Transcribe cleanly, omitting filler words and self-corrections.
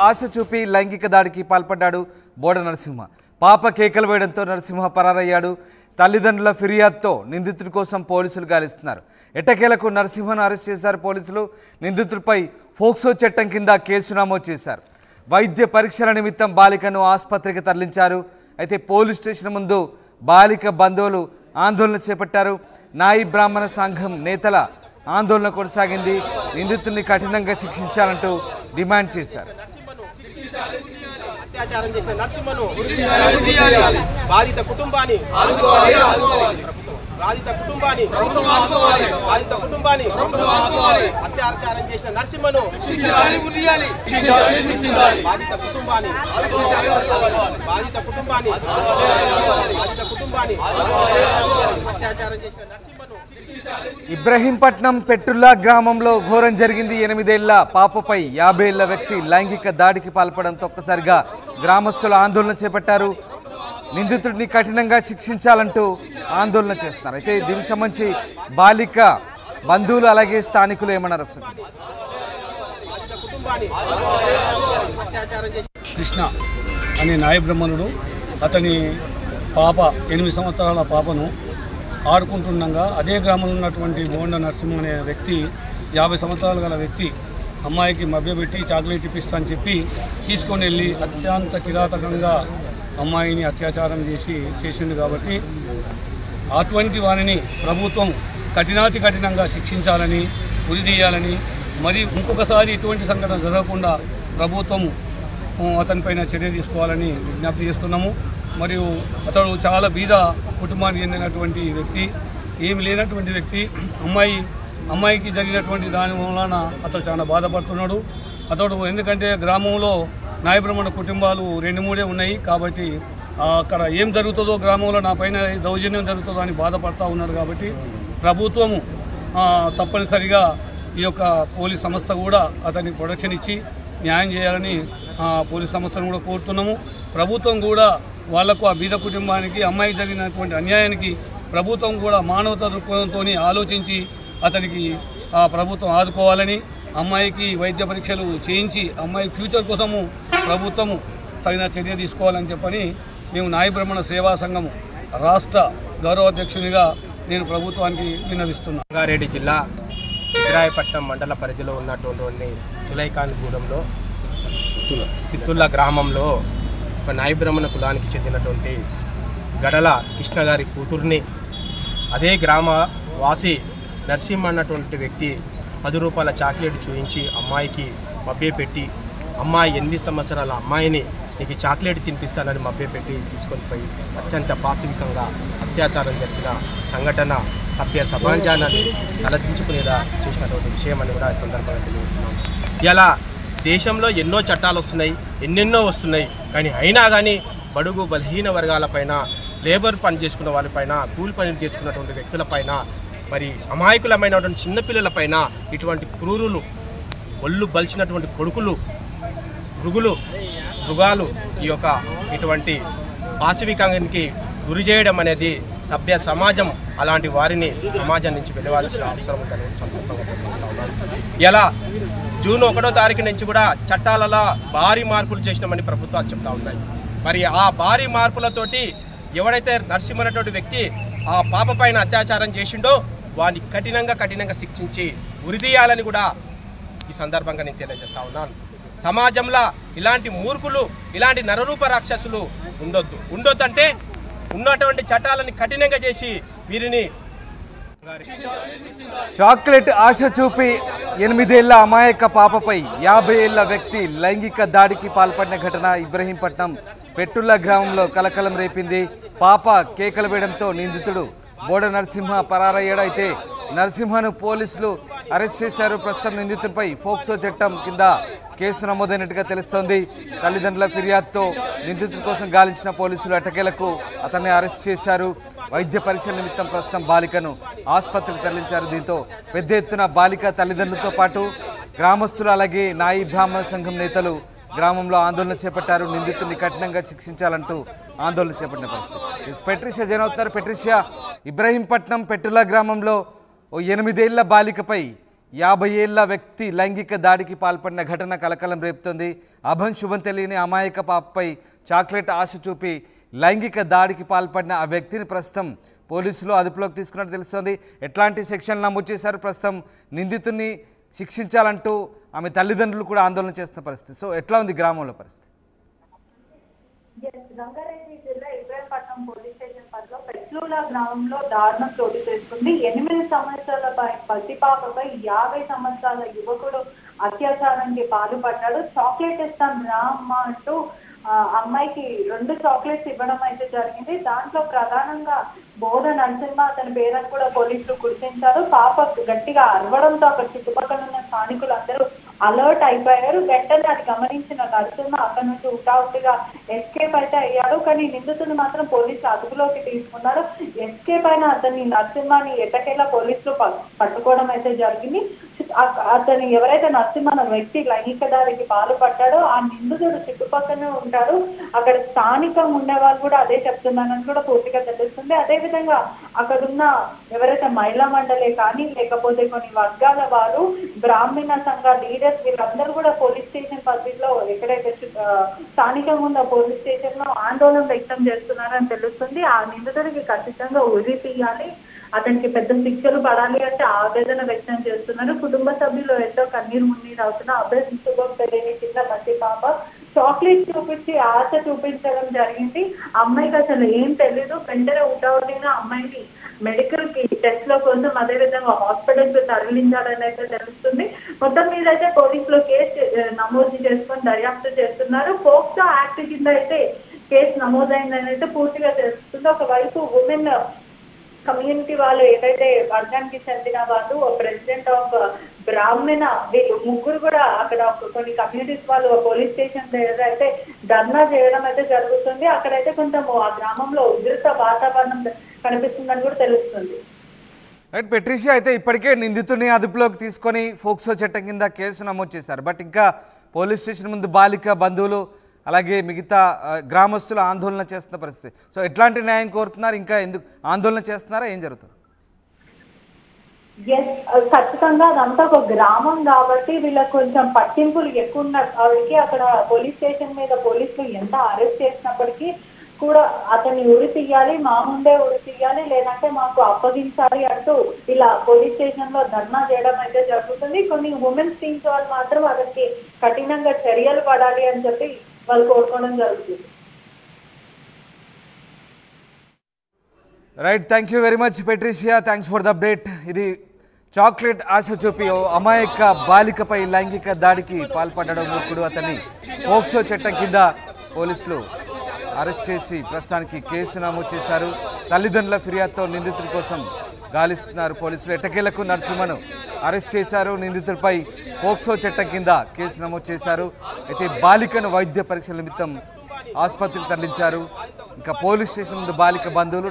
ఆశ చూపి లైంగిక దాడికి పాల్పడ్డాడు బోడ నరసింహ. పాప కేకలు వేయడంతో నరసింహ పరారయ్యాడు. తల్లిదండ్రుల ఫిర్యాదుతో నిందితుడి కోసం పోలీసులు గాలిస్తున్నారు. ఎట్టకేలకు నరసింహను అరెస్ట్ చేశారు పోలీసులు. నిందితుడిపై ఫోక్సో చట్టం కింద కేసు నమోదు చేశారు. వైద్య పరీక్షల నిమిత్తం బాలికను ఆసుపత్రికి తరలించారు. అయితే పోలీస్ స్టేషన్ ముందు బాలిక బంధువులు ఆందోళన చేపట్టారు. నాయి బ్రాహ్మణ సంఘం నేతల ఆందోళన కొనసాగింది. నిందితుడిని కఠినంగా శిక్షించాలంటూ డిమాండ్ చేశారు. అత్యాచారం చేసిన నరసింహను బాధిత కుటుంబాన్ని అత్యాచారం చేసిన నరసింహను బాధిత కుటుంబాన్ని అత్యాచారం చేసిన నరసింహను. ఇబ్రహీంపట్నం పెట్టుల్లా గ్రామంలో ఘోరం జరిగింది. 8 ఏళ్ల పాపపై 50 ఏళ్ల వ్యక్తి లైంగిక దాడికి పాల్పడంతో ఒక్కసారిగా గ్రామస్తులు ఆందోళన చేపట్టారు. నిందితుడిని కఠినంగా శిక్షించాలంటూ ఆందోళన చేస్తున్నారు. అయితే దీనికి సంబంధించి బాలిక బంధువులు అలాగే స్థానికులు ఏమన్నారు ఒకసారి. కృష్ణ అనే నాయ బ్రహ్మణుడు అతని పాప 8 సంవత్సరాల పాపను ఆడుకుంటుండగా అదే గ్రామంలో ఉన్నటువంటి బోండ నరసింహ అనే వ్యక్తి 50 సంవత్సరాలు గల వ్యక్తి అమ్మాయికి మభ్యపెట్టి చాక్లెట్ ఇప్పిస్తా అని చెప్పి తీసుకొని వెళ్ళి అత్యంత కిరాతకంగా అమ్మాయిని అత్యాచారం చేసింది. కాబట్టి అటువంటి వారిని ప్రభుత్వం కఠినంగా శిక్షించాలని ఉరిదీయాలని, మరి ఇంకొకసారి ఇటువంటి సంఘటన జరగకుండా ప్రభుత్వం అతనిపైన చర్య తీసుకోవాలని విజ్ఞప్తి చేస్తున్నాము. మరియు అతడు చాలా బీద కుటుంబానికి చెందినటువంటి వ్యక్తి, ఏమి లేనటువంటి వ్యక్తి. అమ్మాయికి జరిగినటువంటి దాని వలన అతడు చాలా బాధపడుతున్నాడు. అతడు ఎందుకంటే గ్రామంలో నాయబ్రహ్మణ కుటుంబాలు 2-3 ఉన్నాయి. కాబట్టి అక్కడ ఏం జరుగుతుందో గ్రామంలో నా పైన దౌర్జన్యం జరుగుతుందో అని బాధపడుతూ ఉన్నాడు. కాబట్టి ప్రభుత్వము తప్పనిసరిగా ఈ యొక్క పోలీస్ సంస్థ కూడా అతనికి ప్రొటెక్షన్ ఇచ్చి న్యాయం చేయాలని పోలీస్ సంస్థను కూడా కోరుతున్నాము. ప్రభుత్వం కూడా వాళ్లకు ఆ బీద కుటుంబానికి అమ్మాయికి జరిగినటువంటి అన్యాయానికి ప్రభుత్వం కూడా మానవతా దృక్పథంతో ఆలోచించి అతనికి ప్రభుత్వం ఆదుకోవాలని, అమ్మాయికి వైద్య పరీక్షలు చేయించి అమ్మాయి ఫ్యూచర్ కోసము ప్రభుత్వము తగిన చర్య తీసుకోవాలని చెప్పని మేము నాయ బ్రహ్మణ సేవా సంఘం రాష్ట్ర గౌరవాధ్యక్షునిగా నేను ప్రభుత్వానికి విన్నవిస్తున్నాను. రంగారెడ్డి జిల్లా ఇబ్రాహీంపట్నం మండల పరిధిలో ఉన్నటువంటి తులైకాన్గూడెంలో పిత్తుల్ల గ్రామంలో ఒక నాయ బ్రహ్మణ కులానికి చెందినటువంటి గడల కృష్ణ గారి కూతుర్ని అదే గ్రామ వాసి నరసింహ అన్నటువంటి వ్యక్తి 10 రూపాయల చాక్లెట్ చూయించి అమ్మాయికి మభ్యపెట్టి, అమ్మాయి 8 సంవత్సరాల అమ్మాయిని నీకు చాక్లెట్ తినిపిస్తానని మభ్యపెట్టి తీసుకొని పోయి అత్యంత పాశవికంగా అత్యాచారం జరిపిన సంఘటన సభ్య సమాజాన్ని తలదించుకునేలా చేసినటువంటి విషయం అని కూడా ఈ సందర్భంగా తెలియజేస్తున్నాం. ఇలా దేశంలో ఎన్నో చట్టాలు వస్తున్నాయి, ఎన్నెన్నో వస్తున్నాయి. అయినా కానీ బడుగు బలహీన వర్గాలపైన, లేబర్ పని చేసుకున్న వాళ్ళపైన, కూలి పనులు చేసుకున్నటువంటి వ్యక్తులపైన, మరి అమాయకులమైనటువంటి చిన్నపిల్లలపైన ఇటువంటి క్రూరులు, ఒళ్ళు బలిచినటువంటి కొడుకులు, మృగాలు ఈ యొక్క ఇటువంటి పాశవికానికి గురి చేయడం అనేది సభ్య సమాజం అలాంటి వారిని సమాజం నుంచి వెలువాల్సిన అవసరం ఉందని సందర్భంగా తెలియజేస్తా ఉన్నాను. ఇలా జూన్ 1వ తారీఖు నుంచి కూడా చట్టాలలో భారీ మార్పులు చేసినామని ప్రభుత్వాలు చెప్తా ఉన్నాయి. మరి ఆ భారీ మార్పులతోటి ఎవడైతే నరసింహనటువంటి వ్యక్తి ఆ పాప పైన అత్యాచారం చేసిండో వాడిని కఠినంగా శిక్షించి ఉరిదీయాలని కూడా ఈ సందర్భంగా నేను తెలియజేస్తా ఉన్నాను. సమాజంలో ఇలాంటి మూర్ఖులు, ఇలాంటి నరరూప రాక్షసులు ఉండొద్దు అంటే ఉన్నటువంటి చట్టాలను కఠినంగా చేసి వీరిని చాక్లెట్ ఆశ చూపి 8 ఏళ్ల అమాయక పాపపై 50 ఏళ్ల వ్యక్తి లైంగిక దాడికి పాల్పడిన ఘటన ఇబ్రహీంపట్నం పెట్టుల్లా గ్రామంలో కలకలం రేపింది. పాప కేకలు వేయడంతో నిందితుడు బోడ నరసింహ పరారయ్యాడు. అయితే నరసింహను పోలీసులు అరెస్ట్ చేశారు. ప్రస్తుతం నిందితుడిపై ఫోక్సో చట్టం కింద కేసు నమోదైనట్టుగా తెలుస్తోంది. తల్లిదండ్రుల ఫిర్యాదుతో నిందితుడి కోసం గాలించిన పోలీసులు ఎట్టకేలకు అతన్ని అరెస్ట్ చేశారు. వైద్య పరీక్షల నిమిత్తం ప్రస్తుతం బాలికను ఆసుపత్రికి తరలించారు. దీంతో పెద్ద ఎత్తున బాలిక తల్లిదండ్రులతో పాటు గ్రామస్తులు అలాగే నాయి బ్రాహ్మణ సంఘం నేతలు గ్రామంలో ఆందోళన చేపట్టారు. నిందితుడిని కఠినంగా శిక్షించాలంటూ ఆందోళన చేపట్టిన పరిస్థితి. పెట్రిషియా జైన్ అవుతున్నారు. పెట్రిషియా, ఇబ్రహీంపట్నం పెట్టుల్లా గ్రామంలో 8 ఏళ్ల బాలికపై 50 ఏళ్ల వ్యక్తి లైంగిక దాడికి పాల్పడిన ఘటన కలకలం రేపుతోంది. అభం శుభం తెలియని అమాయక పాపపై చాక్లెట్ ఆశ చూపి లైంగిక దాడికి పాల్పడిన ఆ వ్యక్తిని ప్రస్తుతం పోలీసులు అదుపులోకి తీసుకున్నట్టు తెలుస్తోంది. ఎట్లాంటి సెక్షన్లు నమోదు చేశారు? ప్రస్తుతం నిందితుడిని శిక్షించాలంటూ ఆమె తల్లిదండ్రులు కూడా ఆందోళన చేస్తున్న పరిస్థితి. సో ఎట్లా ఉంది గ్రామంలో పరిస్థితి? రంగారెడ్డి జిల్లా ఇబ్రాహీంపట్నం పోలీస్ స్టేషన్ పరిధిలో పెట్లూల గ్రామంలో దారుణం చోటు చేసుకుంది. 8 సంవత్సరాల పసిపాపపై 50 సంవత్సరాల యువకుడు అత్యాచారానికి పాల్పడ్డాడు. చాక్లెట్ ఇస్తాను రా అమ్మ అంటూ అమ్మాయికి 2 చాక్లెట్స్ ఇవ్వడం అయితే జరిగింది. దాంట్లో ప్రధానంగా బోధ నరసింహ అతని పేరును కూడా పోలీసులు గుర్తించారు. పాప గట్టిగా అరవడంతో అక్కడ చుట్టుపక్కల ఉన్న స్థానికులు అందరూ అలర్ట్ అయిపోయారు. వెంటనే అది గమనించిన నరసింహ అక్కడి నుంచి హుటాహుటిగా ఎస్కేప్ అయితే అయ్యాడు. కానీ నిందితుడు మాత్రం పోలీసులు అదుపులోకి తీసుకున్నారు. ఎస్కేప్ అయిన అతన్ని నరసింహని ఎట్టకేలా పోలీసులు పట్టుకోవడం అయితే జరిగింది. అతను ఎవరైతే నరసింహ అనే వ్యక్తి లైంగిక దాడికి పాల్పడ్డాడో ఆ నిందితుడు చుట్టుపక్కనే ఉంటాడు. అక్కడ స్థానికంగా ఉండే వాళ్ళు కూడా అదే చెప్తున్నారని కూడా పూర్తిగా తెలుస్తుంది. అదేవిధంగా అక్కడున్న ఎవరైతే మహిళా మండలే కానీ లేకపోతే కొన్ని వర్గాల వారు, బ్రాహ్మణ సంఘ లీడర్స్ వీళ్ళందరూ కూడా పోలీస్ స్టేషన్ పరిధిలో ఎక్కడైతే స్థానికంగా ఉన్న పోలీస్ స్టేషన్ లో ఆందోళన వ్యక్తం చేస్తున్నారని తెలుస్తుంది. ఆ నిందితుడికి ఖచ్చితంగా ఉరి తీయాలి, అతనికి పెద్ద శిక్షలు పడాలి అంటే ఆవేదన వ్యక్తం చేస్తున్నారు. కుటుంబ సభ్యులు ఎంతో కన్నీరు మున్నీరు అవుతున్న అభ్యర్థి శుభం తెలియని చిన్న పసి పాప చాక్లెట్ చూపించి ఆశ చూపించడం జరిగింది. అమ్మాయికి అసలు ఏం తెలీదు. వెంటనే ఉటావుటిన అమ్మాయిని మెడికల్ కి టెస్ట్ల కోసం అదేవిధంగా హాస్పిటల్ కు తరలించాలని అయితే తెలుస్తుంది. మొత్తం మీద అయితే పోలీసులు కేసు నమోదు చేసుకొని దర్యాప్తు చేస్తున్నారు. పోక్సో యాక్ట్ కింద అయితే కేసు నమోదైందని అయితే పూర్తిగా తెలుస్తుంది. ఒకవైపు ఉమెన్ కమ్యూనిటీ వాళ్ళు ఏదైతే వర్గానికి చెందిన వాళ్ళు ప్రెసిడెంట్ ఆఫ్ బ్రాహ్మణ వీళ్ళు ముగ్గురు కూడా అక్కడ కొన్ని కమ్యూనిటీస్ వాళ్ళు పోలీస్ స్టేషన్ దగ్గర అయితే ధర్నా చేయడం అయితే జరుగుతుంది. అక్కడైతే కొంచెం ఆ గ్రామంలో ఉధృత వాతావరణం కనిపిస్తుందని కూడా తెలుస్తుంది. రైట్ పెట్రిషియా, అయితే ఇప్పటికే నిందితుడిని అదుపులోకి తీసుకొని ఫోక్సో చట్టం కింద కేసు నమోదు చేశారు. బట్ ఇంకా పోలీస్ స్టేషన్ ముందు బాలిక బంధువులు అలాగే మిగతా గ్రామస్తులు ఆందోళన చేస్తున్న పరిస్థితి. సో ఎట్లాంటి న్యాయం కోరుతున్నారు? ఇంకా ఎందుకు ఆందోళన చేస్తున్నారా? ఏం జరుగుతుంది? ఖచ్చితంగా అదంతా ఒక గ్రామం కాబట్టి వీళ్ళకి కొంచెం పట్టింపులు ఎక్కువ ఉన్నప్పటికీ అక్కడ పోలీస్ స్టేషన్ మీద పోలీసులు ఎంత అరెస్ట్ చేసినప్పటికీ కూడా అతన్ని ఉరి తీయాలి, మా ముందే ఉరి తీయాలి, లేదంటే మాకు అప్పగించాలి అంటూ ఇలా పోలీస్ స్టేషన్ లో ధర్నా చేయడం అయితే జరుగుతుంది. కొన్ని ఉమెన్స్ టీమ్స్ వాళ్ళు మాత్రం అతనికి కఠినంగా చర్యలు పడాలి అని చెప్పి వాళ్ళు కోరుకోవడం జరుగుతుంది. Right, thank you very much Patricia, thanks for the update. ఇది చాక్లెట్ ఆశ చూపి అమాయక బాలికపై లైంగిక దాడికి పాల్పడ్డాడు మూర్ఖుడు. అతన్ని పోక్సో చట్టం కింద పోలీసులు అరెస్ట్ చేసి ప్రస్తుతానికి కేసు నమోదు చేశారు. తల్లిదండ్రుల ఫిర్యాదుతో నిందితుడి కోసం గాలిస్తున్నారు పోలీసులు. ఎట్టకేలకు నరసింహను అరెస్ట్ చేశారు. నిందితుడిపై పోక్సో చట్టం కింద కేసు నమోదు చేశారు. అయితే బాలికను వైద్య పరీక్షల నిమిత్తం ఆసుపత్రికి తరలించారు. ఇంకా పోలీస్ స్టేషన్ ముందు బాలిక బంధువులు